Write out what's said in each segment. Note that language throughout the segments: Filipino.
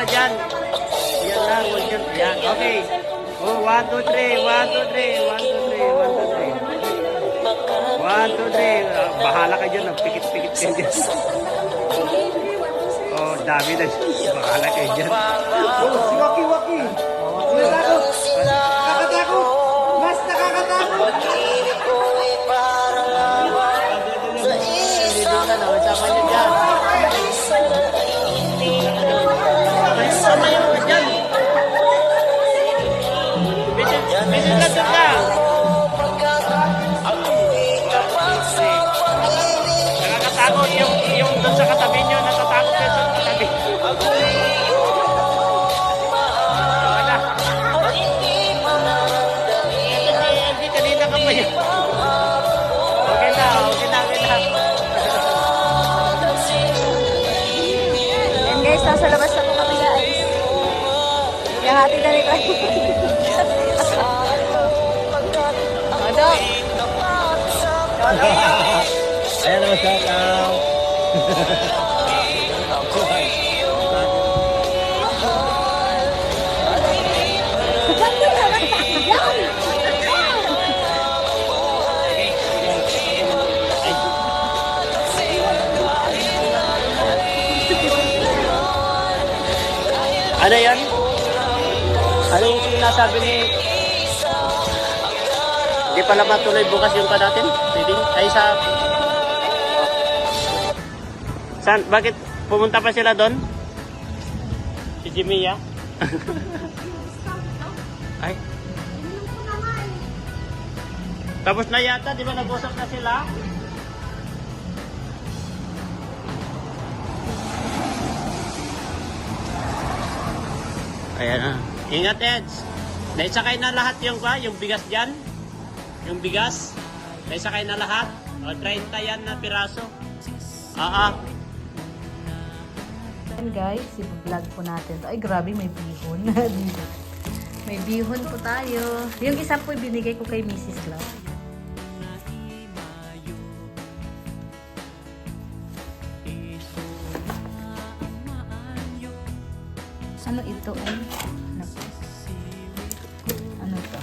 ka dyan. Yan lang, huwag yan. Yan, okay. Oh, 1, 2, 3, 1, 2, 3, 1, 2, 3, 1, 2, 3. 1, 2, 3. Bahala ka dyan, pikit-pikit ka dyan. Oh, dami na. Bahala ka dyan. Oh, si Waki Waki. Nakatakot. Nakakatakot. Mas nakakatakot. Hindi doon ka na, masama niya dyan. Masama niya dyan. Bisin ka doon ka. Nakakatakot yung doon sa katabi nyo. Natatakot ka sa katabi. Wala. Hindi, kanina ka pa yun. Okay na, okay na, okay na. Yan guys, nasa labas na po kami guys. Yung hati na nito. Odok! Ayan naman siya, Kao. Ano yan? Ano yung sinasabi ni... Hindi pala matuloy bukas yung pa natin? Pwede? Ay sa... Saan? Bakit pumunta pa sila doon? Si Jimmy, ya? Ay. Tapos na yata, di ba nag-usap na sila? Ayan na. Ingat, Eds. Naisakay na lahat yung bigas dyan. Yung bigas. Naisakay na lahat. O, 30 yan na piraso. Yan guys, i-vlog po natin. Ay grabe, may bihon. May bihon po tayo. Yung isa po binigay ko kay Mrs. Cloud. Ano ito? Ano to?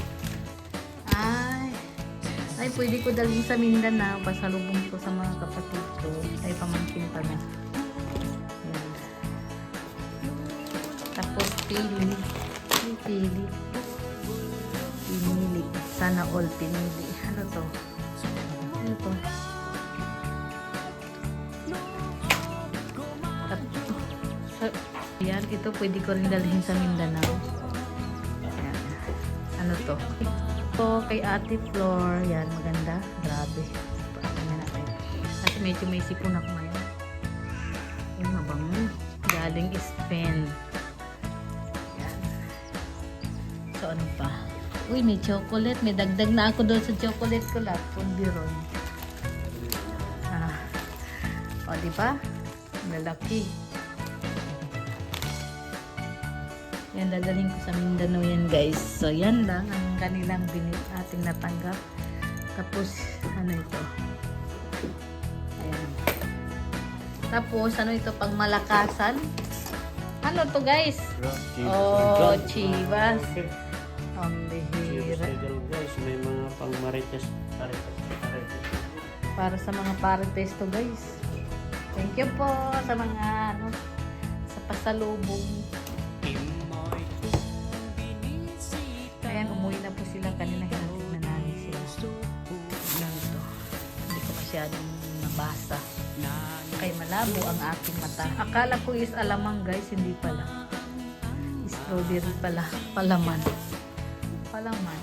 Ay, pwede ko dalhin sa Mindanao. Pasalubong ko sa mga kapatid ko. Ay, pamangkin pa na. Ayan. Tapos, pili. Pili. Pinili. Sana all pinili. Ano to? Ano to? Ayan, ito pwede ko rin dalhin sa Mindanao. Ayan. Ano to? Ito kay Ate Flor. Yan, maganda. Grabe. Tingnan natin. Kasi medyo may sipon ako ngayon. Ay, mabango. Galing Spain. Yan. So, ano pa? Uy, may chocolate. May dagdag na ako doon sa chocolate ko lahat. Pumbiron. O, diba? Lalaki. Yan, dadalhin ko sa Mindanao yan guys. So, yan lang ang kanilang ating natanggap. Tapos, ano ito? Ayan. Tapos, ano ito? Pang malakasan. Ano to guys? Oh, chivas. Ang bihira. Guys, may mga pang marites. Para sa mga parites to guys. Thank you po sa mga ano, sa pasalubong. Ayan, umuwi na po sila kanina. Hinatid na namin sila. Ayan ito. Hindi ko masyadong nabasa. Kay malabo ang aking mata. Akala ko is alamang guys, hindi pala. Strawberry pala. Palaman. Palaman.